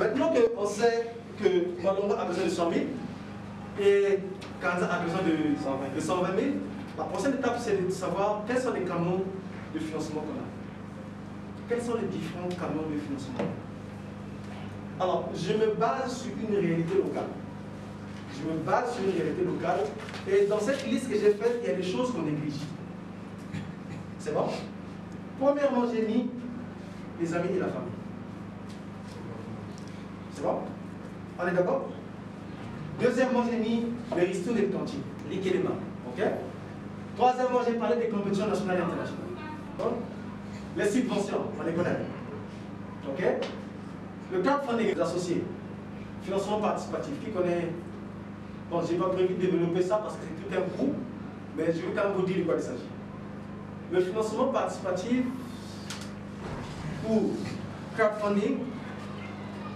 Maintenant qu'on sait que Malonga a besoin de 100 000 et Kanza a besoin de 120 000, la prochaine étape c'est de savoir quels sont les canaux de financement qu'on a. Quels sont les différents canaux de financement? Alors, je me base sur une réalité locale. Je me base sur une réalité locale. Et dans cette liste que j'ai faite, il y a des choses qu'on néglige. C'est bon? Premièrement, j'ai mis les amis et la famille. C'est bon? On est d'accord? Deuxièmement, j'ai mis les restos et les cantines, liquer les mains. Ok? Troisièmement, j'ai parlé des compétitions nationales et internationales. Bon? Les subventions, on les connaît. Ok? Le crowdfunding des associés, financement participatif, qui connaît? Bon, je n'ai pas prévu de développer ça parce que c'est tout un groupe, mais je vais quand même vous dire de quoi il s'agit. Le financement participatif ou crowdfunding,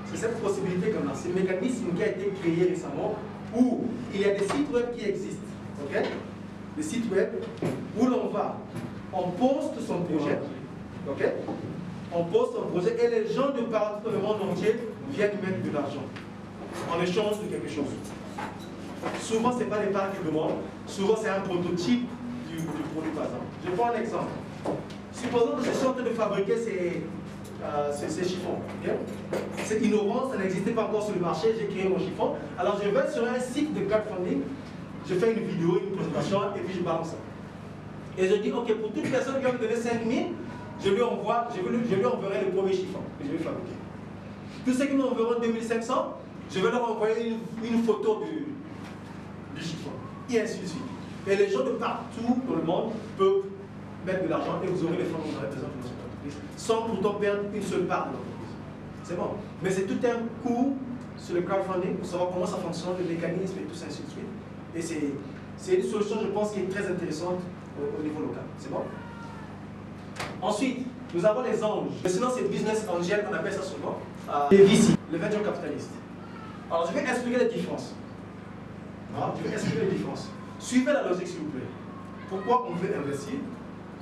c'est cette possibilité qu'on a, ce mécanisme qui a été créé récemment où il y a des sites web qui existent. Ok? Des sites web où l'on va, on poste son projet. Ok? On poste un projet et les gens de partout dans le monde entier viennent mettre de l'argent en échange de quelque chose. Souvent, ce n'est pas les parts qui demandent, souvent c'est un prototype du produit par exemple. Je prends un exemple. Supposons que je suis en train de fabriquer ces chiffons. Okay? C'est innovant, ça n'existait pas encore sur le marché, j'ai créé mon chiffon. Alors je vais sur un site de crowdfunding, je fais une vidéo, une présentation et puis je balance ça. Et je dis, ok, pour toute personne qui va me donner 5 000, je lui enverrai le premier chiffon que je vais fabriquer. Tous ceux qui m'enverront 2500, je vais leur envoyer une photo du chiffon. Et ainsi de suite. Et les gens de partout dans le monde peuvent mettre de l'argent et vous aurez les fonds dont vous aurez besoin de votre entreprise, sans pourtant perdre une seule part de l'entreprise. C'est bon. Mais c'est tout un cours sur le crowdfunding pour savoir comment ça fonctionne, le mécanisme et tout ça, ainsi de suite. Et c'est une solution, je pense, qui est très intéressante au niveau local. C'est bon? Ensuite, nous avons les anges. Mais sinon, c'est business angel, on appelle ça souvent. Les VC, les venture capitalistes. Alors, je vais expliquer les différences. Je vais expliquer les différences. Suivez la logique, s'il vous plaît. Pourquoi on veut investir,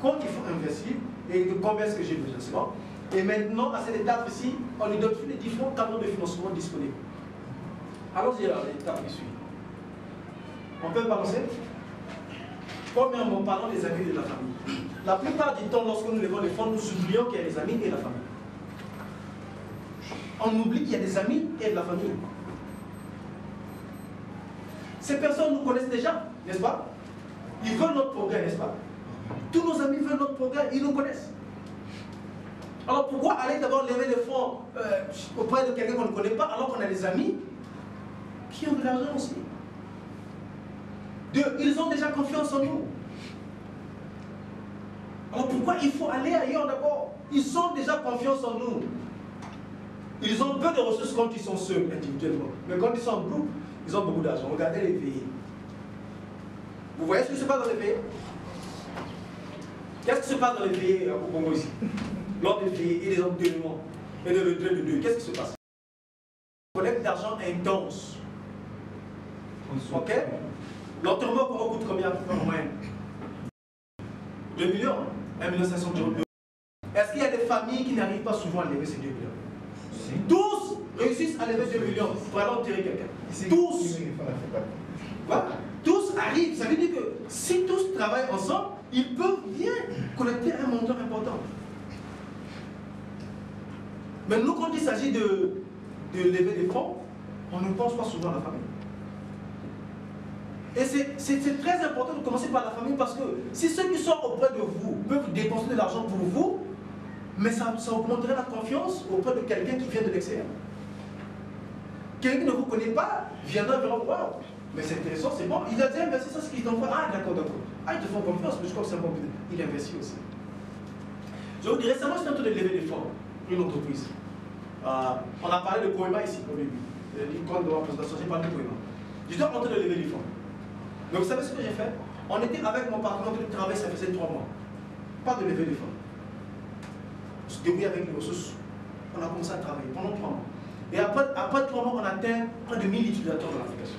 quand il faut investir, et de combien est-ce que j'ai besoin, c'est bon? Et maintenant, à cette étape ici, on identifie les différents canaux de financement disponibles. Allons-y à l'étape qui suit. On peut balancer? Premièrement, parlons des amis et de la famille. La plupart du temps, lorsque nous levons les fonds, nous oublions qu'il y a des amis et la famille. On oublie qu'il y a des amis et de la famille. Ces personnes nous connaissent déjà, n'est-ce pas? Ils veulent notre progrès, n'est-ce pas? Tous nos amis veulent notre progrès, ils nous connaissent. Alors pourquoi aller d'abord lever des fonds auprès de quelqu'un qu'on ne connaît pas alors qu'on a des amis qui ont de l'argent aussi? Deux, ils ont déjà confiance en nous. Alors pourquoi il faut aller ailleurs d'abord? Ils ont déjà confiance en nous. Ils ont peu de ressources quand ils sont seuls individuellement. Mais quand ils sont en groupe, ils ont beaucoup d'argent. Regardez les veillées. Vous voyez ce qui se passe dans les veillées? Qu'est-ce qui se passe dans les veillées au Congo ici? Lors des veillées et des enterrements et des retraits de deuil, qu'est-ce qui se passe? Collecte d'argent intense. Ok? L'enterrement au Congo coûte combien en moyenne? 2 millions, 1 500 000 €. Est-ce qu'il y a des familles qui n'arrivent pas souvent à lever ces 2 millions? Tous réussissent à lever 2 millions pour aller enterrer quelqu'un. Tous. Voilà. Tous arrivent. Ça veut dire que si tous travaillent ensemble, ils peuvent bien collecter un montant important. Mais nous, quand il s'agit de lever des fonds, on ne pense pas souvent à la famille. Et c'est très important de commencer par la famille parce que si ceux qui sont auprès de vous peuvent dépenser de l'argent pour vous, mais ça augmenterait la confiance auprès de quelqu'un qui vient de l'extérieur. Quelqu'un qui ne vous connaît pas viendra vers vous. Wow, mais c'est intéressant, c'est bon. Il a déjà investi ça, ce qu'il t'envoie. Ah, d'accord, d'accord. Ah, ils te font confiance, mais je crois que c'est un bon business. Il investit aussi. Je vous dis, récemment, j'étais en train de lever des fonds pour une entreprise. On a parlé de Coima ici au début. Quand dans la présentation, j'ai parlé de Coima. J'étais en train de lever des fonds. Mais vous savez ce que j'ai fait? On était avec mon partenaire de travail, ça faisait 3 mois. Pas de lever des fonds. On se débrouille avec les ressources. On a commencé à travailler pendant 3 mois. Et après 3 mois, on atteint près de 1000 utilisateurs dans l'application.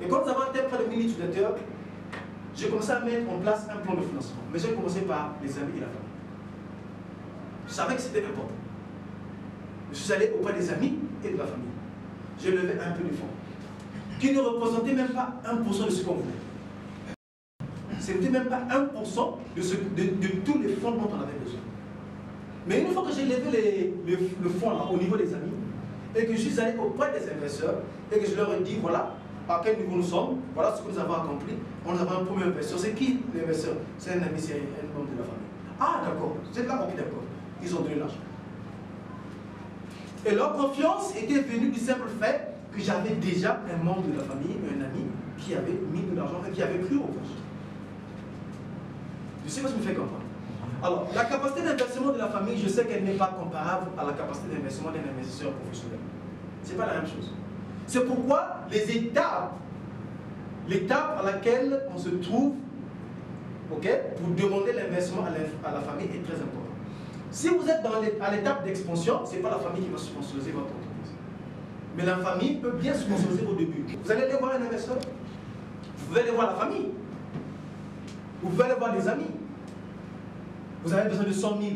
Et quand nous avons atteint près de 1000 utilisateurs, j'ai commencé à mettre en place un plan de financement. Mais j'ai commencé par les amis et la famille. Je savais que c'était important. Je suis allé auprès des amis et de la famille. J'ai levé un peu de fonds, qui ne représentait même pas 1% de ce qu'on voulait. Ce n'était même pas 1% de tous les fonds dont on avait besoin. Mais une fois que j'ai levé le fonds là, au niveau des amis, et que je suis allé auprès des investisseurs, et que je leur ai dit, voilà, à quel niveau nous sommes, voilà ce que nous avons accompli, on avait un premier investisseur. C'est qui l'investisseur? C'est un ami, c'est un membre de la famille. Ah d'accord, c'est là, ok d'accord. Ils ont donné l'argent. Et leur confiance était venue du simple fait que j'avais déjà un membre de la famille, un ami, qui avait mis de l'argent et qui avait cru au projet. Je sais pas si vous me faites comprendre. Alors, la capacité d'investissement de la famille, je sais qu'elle n'est pas comparable à la capacité d'investissement d'un investisseur professionnel. Ce n'est pas la même chose. C'est pourquoi l'étape à laquelle on se trouve, ok, pour demander l'investissement à la famille est très importante. Si vous êtes à l'étape d'expansion, ce n'est pas la famille qui va sponsoriser votre entreprise. Mais la famille peut bien sponsoriser au début. Vous allez aller voir un investisseur, vous pouvez aller voir la famille, vous pouvez aller voir des amis. Vous avez besoin de 100 000.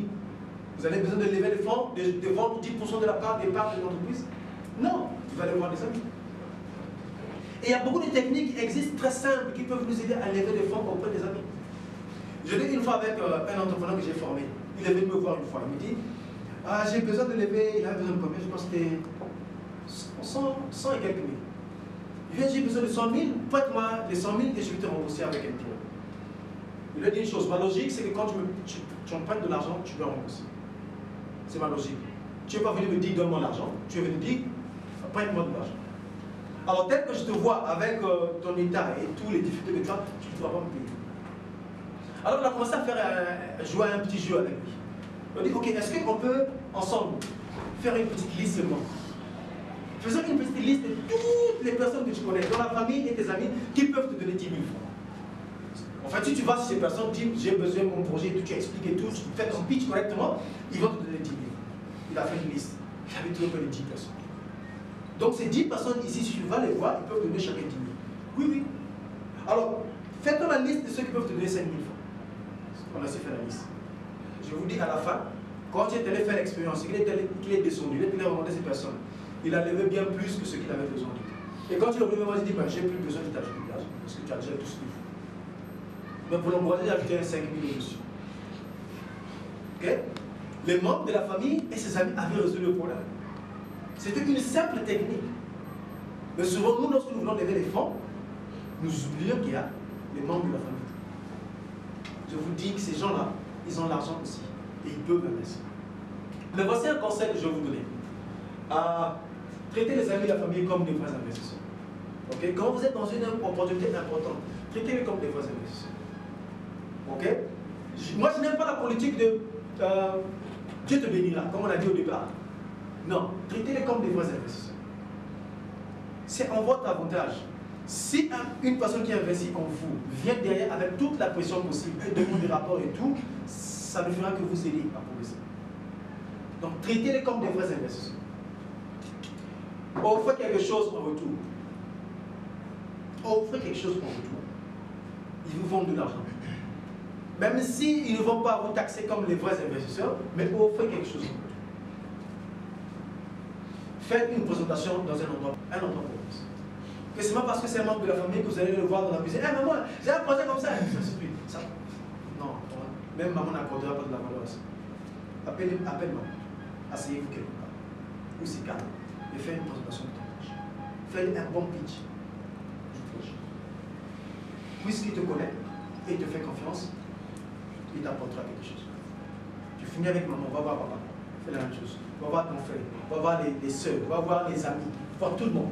Vous avez besoin de lever les fonds, de vendre 10% de la part des parts de l'entreprise. Non, vous allez voir des amis. Et il y a beaucoup de techniques qui existent très simples qui peuvent nous aider à lever des fonds auprès des amis. Je l'ai une fois avec un entrepreneur que j'ai formé. Il est venu me voir une fois. Il me dit, ah, j'ai besoin de lever, il avait besoin de combien? Je pense que c'était 100 et quelques mille. Il vient, j'ai besoin de 100 000, prête-moi les 100 000 et je vais te rembourser avec un taux. Il a dit une chose, ma logique c'est que quand tu empruntes de l'argent, tu dois rembourser. C'est ma logique. Tu n'es pas venu me dire donne-moi l'argent, tu es venu me dire prête-moi de l'argent. Alors tel que je te vois avec ton état et tous les difficultés que tu as, tu ne dois pas me payer. Alors on a commencé à faire jouer à un petit jeu avec lui. On dit ok, est-ce qu'on peut ensemble faire une petite liste seulement? Faisons une petite liste de toutes les personnes que tu connais, dans la famille et tes amis, qui peuvent te donner 10 000 francs. En fait, si tu vas sur ces personnes, dis j'ai besoin de mon projet, tu expliques et tout, tu fais ton pitch correctement, ils vont te donner 10 000. Il a fait une liste. Il avait trouvé les 10 personnes. Donc ces 10 personnes ici, si tu vas les voir, ils peuvent te donner chacun 10 000. Oui, oui. Alors, faites-toi la liste de ceux qui peuvent te donner 5 000 francs. On a aussi fait la liste. Je vous dis à la fin, quand il est allé faire l'expérience, qu'il est descendu, il est allé remonter ces personnes, il a levé bien plus que ce qu'il avait besoin de. Et quand il est revenu, il dit ben, j'ai plus besoin de t'ajouter de l'argent, parce que tu as déjà tout ce qu'il faut. Mais pour l'embrasser, j'ai ajouté un 5 000 dessus. Ok? Les membres de la famille et ses amis avaient résolu le problème. C'était une simple technique. Mais souvent, nous, lorsque nous voulons lever les fonds, nous oublions qu'il y a les membres de la famille. Je vous dis que ces gens-là, ils ont l'argent aussi. Et ils peuvent investir. Mais voici un conseil que je vais vous donner. Traitez les amis de la famille comme des vrais investisseurs. Okay? Quand vous êtes dans une opportunité importante, traitez-les comme des vrais investisseurs. Okay? Moi, je n'aime pas la politique de Dieu te bénira, comme on a dit au départ. Non, traitez-les comme des vrais investisseurs. C'est en votre avantage. Si une personne qui investit en vous vient derrière avec toute la pression possible, et demande des rapports et tout, ça ne fera que vous aider à progresser. Donc, traitez-les comme des vrais investisseurs. Offrez quelque chose en retour. Offrez quelque chose en retour. Ils vous vendent de l'argent. Même s'ils ne vont pas vous taxer comme les vrais investisseurs, mais offrez quelque chose en retour. Faites une présentation dans un endroit propice. Que c'est pas parce que c'est un membre de la famille que vous allez le voir dans la cuisine. Eh maman, j'ai un projet comme ça. Ça. Non, même maman n'accordera pas de la valeur à ça. Appelle-moi. Asseyez-vous quelque part. Ou c'est calme. Et faites une présentation de ton projet. Faites un bon pitch du projet. Puisqu'il te connaît et il te fait confiance, il t'apportera quelque chose. Tu finis avec maman, va voir papa. Fais la même chose. Va voir ton frère, va voir les soeurs, va voir les amis, va voir tout le monde.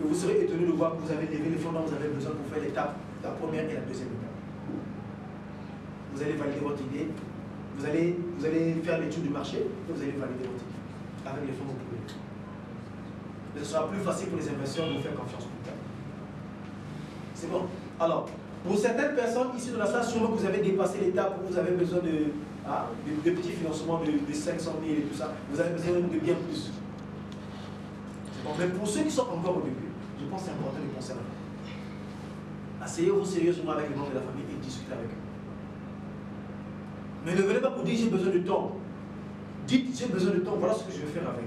Et vous serez étonné de voir que vous avez levé les fonds dont vous avez besoin pour faire l'étape, la première et la deuxième étape. Vous allez valider votre idée, vous allez faire l'étude du marché et vous allez valider votre idée. Avec les fonds que vous pouvez. Mais ce sera plus facile pour les investisseurs de vous faire confiance plus tard. C'est bon. Alors, pour certaines personnes ici dans la salle, sûrement que vous avez dépassé l'étape où vous avez besoin de petits financements de 500 000 et tout ça. Vous avez besoin de bien plus. C'est bon. Mais pour ceux qui sont encore au début, je pense que c'est important de penser à ça. Asseyez-vous sérieusement avec les membres de la famille et discutez avec eux. Mais ne venez pas pour dire j'ai besoin de temps. Dites, j'ai besoin de temps, voilà ce que je vais faire avec.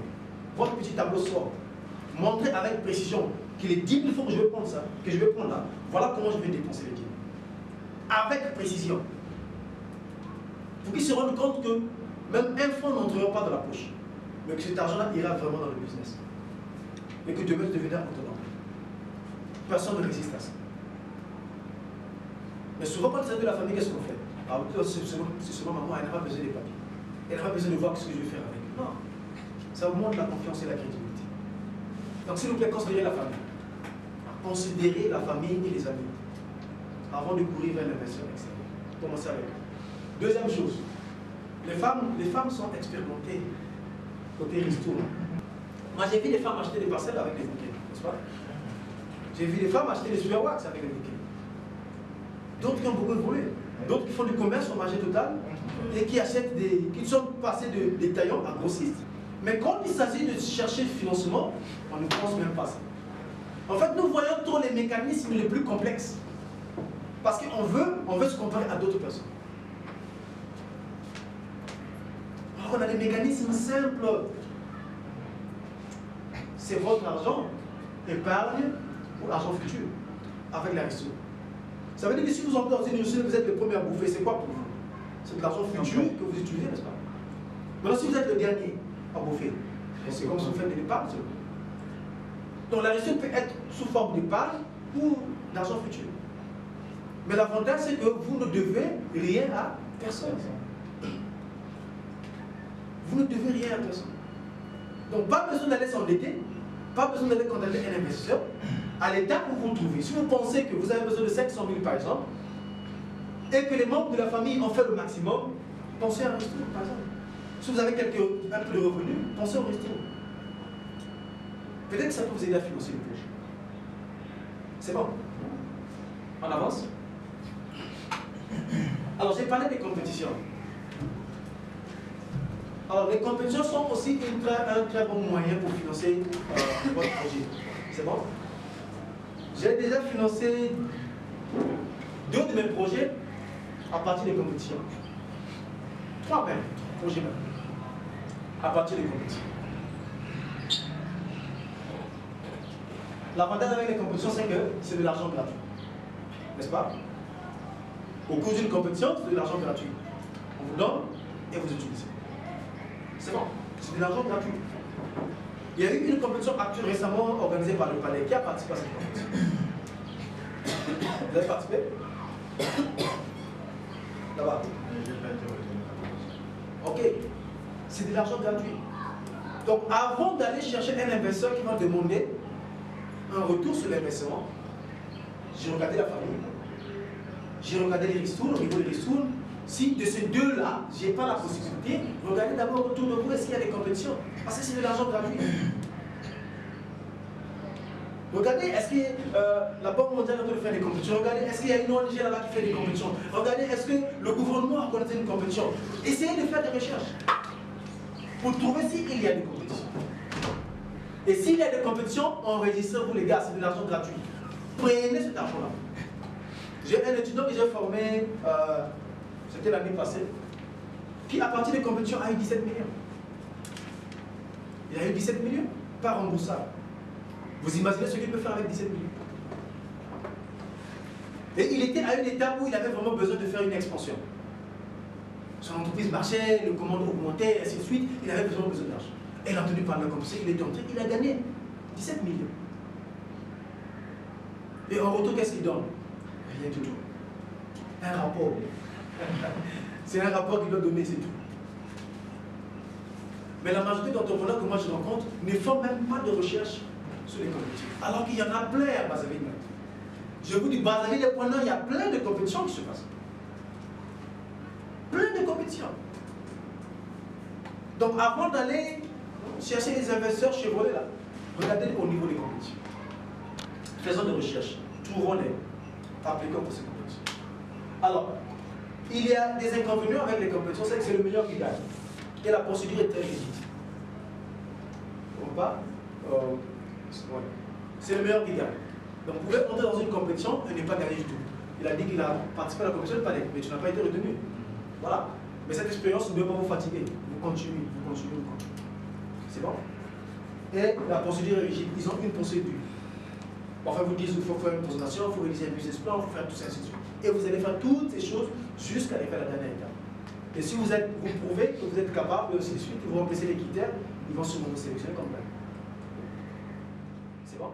Votre petit tableau sort. Montrez avec précision qu'il est 10 000 fois que je vais prendre ça, que je vais prendre là. Voilà comment je vais dépenser les 10 000. Avec précision. Pour qu'ils se rendent compte que même un franc n'entrera pas dans la poche. Mais que cet argent-là ira vraiment dans le business. Et que demain, tu deviendras autonome. Personne ne résiste à ça. Mais souvent, quand c'est de la famille, qu'est-ce qu'on fait? Ah, c'est seulement maman, elle n'a pas besoin des papiers. Elle n'a pas besoin de voir ce que je vais faire avec. Non. Ça augmente la confiance et la crédibilité. Donc, s'il vous plaît, considérez la famille. Considérez la famille et les amis. Avant de courir vers l'investissement extérieur. Commencez avec eux. Deuxième chose, les femmes sont expérimentées côté ristourne. Moi, j'ai vu des femmes acheter des parcelles avec des bouquets, n'est-ce pas? J'ai vu des femmes acheter des superwax avec des bouquets. D'autres qui ont beaucoup évolué. D'autres qui font du commerce au marché total et qui achètent qui sont passés de détaillants à grossistes. Mais quand il s'agit de chercher le financement, on ne pense même pas ça. En fait, nous voyons trop les mécanismes les plus complexes. Parce qu'on veut se comparer à d'autres personnes. Alors on a des mécanismes simples. C'est votre argent, épargne ou argent futur, avec la ressource. Ça veut dire que si vous entrez dans une ressource, vous êtes le premier à bouffer, c'est quoi pour vous? C'est de l'argent futur que vous utilisez, n'est-ce pas? Maintenant, si vous êtes le dernier à bouffer, c'est comme si vous faites de l'épargne. Donc la ressource peut être sous forme d'épargne ou d'argent futur. Mais l'avantage, c'est que vous ne devez rien à personne. Vous ne devez rien à personne. Donc pas besoin d'aller s'endetter, pas besoin d'aller contacter un investisseur. À l'état où vous vous trouvez, si vous pensez que vous avez besoin de 500 000 par exemple, et que les membres de la famille ont fait le maximum, pensez à un resto par exemple. Si vous avez un peu de revenus, pensez au resto. Peut-être que ça peut vous aider à financer le projet. C'est bon? On avance? Alors j'ai parlé des compétitions. Alors les compétitions sont aussi un très bon moyen pour financer votre projet. C'est bon? J'ai déjà financé 2 de mes projets à partir des compétitions. 3 même, projets même, à partir des compétitions. L'avantage avec les compétitions, c'est que c'est de l'argent gratuit. N'est-ce pas? Au cours d'une compétition, c'est de l'argent gratuit. On vous donne et vous utilisez. C'est bon, c'est de l'argent gratuit. Il y a eu une compétition actuelle récemment organisée par le Palais. Qui a participé à cette compétition? Vous avez participé? Là-bas. Ok. C'est de l'argent gratuit. Donc avant d'aller chercher un investisseur qui va demander un retour sur l'investissement, j'ai regardé la famille, j'ai regardé les ristournes, au niveau des ristournes. Si de ces deux-là, je n'ai pas la possibilité, regardez d'abord autour de vous, est-ce qu'il y a des compétitions? Parce que c'est de l'argent gratuit. Regardez, est-ce que la Banque mondiale est en train de faire des compétitions? Regardez, est-ce qu'il y a une ONG là-bas qui fait des compétitions? Regardez, est-ce que le gouvernement a organisé une compétition? Essayez de faire des recherches pour trouver s'il y a des compétitions. Et s'il y a des compétitions, enregistrez-vous les gars, c'est de l'argent gratuit. Prenez cet argent-là. J'ai un étudiant que j'ai formé, c'était l'année passée, qui à partir des compétitions a eu 17 millions. Il a eu 17 millions, pas remboursable. Vous imaginez ce qu'il peut faire avec 17 millions? Et il était à une étape où il avait vraiment besoin de faire une expansion. Son entreprise marchait, le commande augmentait, ainsi de suite, il avait besoin d'argent. Et il a entendu parler comme ça, il est entré, il a gagné 17 millions. Et en retour, qu'est-ce qu'il donne? Rien du tout. Un rapport. C'est un rapport qu'il doit donner, c'est tout. Mais la majorité d'entrepreneurs que moi je rencontre ne font même pas de recherche sur les compétitions. Alors qu'il y en a plein à Brazzaville. Je vous dis, Brazzaville et Pointe-Noire, il y a plein de compétitions qui se passent. Plein de compétitions. Donc avant d'aller chercher les investisseurs chevronnés là, regardez au niveau des compétitions. Faisons des recherches, trouvons-les, appliquons pour ces compétitions. Alors, il y a des inconvénients avec les compétitions, c'est que c'est le meilleur qui gagne. Et la procédure est très rigide. On va c'est le meilleur qui gagne. Donc vous pouvez entrer dans une compétition et ne pas gagner du tout. Il a dit qu'il a participé à la compétition, mais tu n'as pas été retenu. Voilà. Mais cette expérience ne doit pas vous fatiguer. Vous continuez, vous continuez, vous continuez. C'est bon? Et la procédure est rigide. Ils ont une procédure. Enfin, vous dites qu'il faut faire une présentation, il faut réaliser un business plan, il faut faire tout ça, ainsi de suite. Et vous allez faire toutes ces choses jusqu'à aller faire la dernière étape. Et si vous prouvez que vous êtes capable, et ainsi de suite, vous remplissez les critères, ils vont sûrement vous sélectionner comme tel. C'est bon?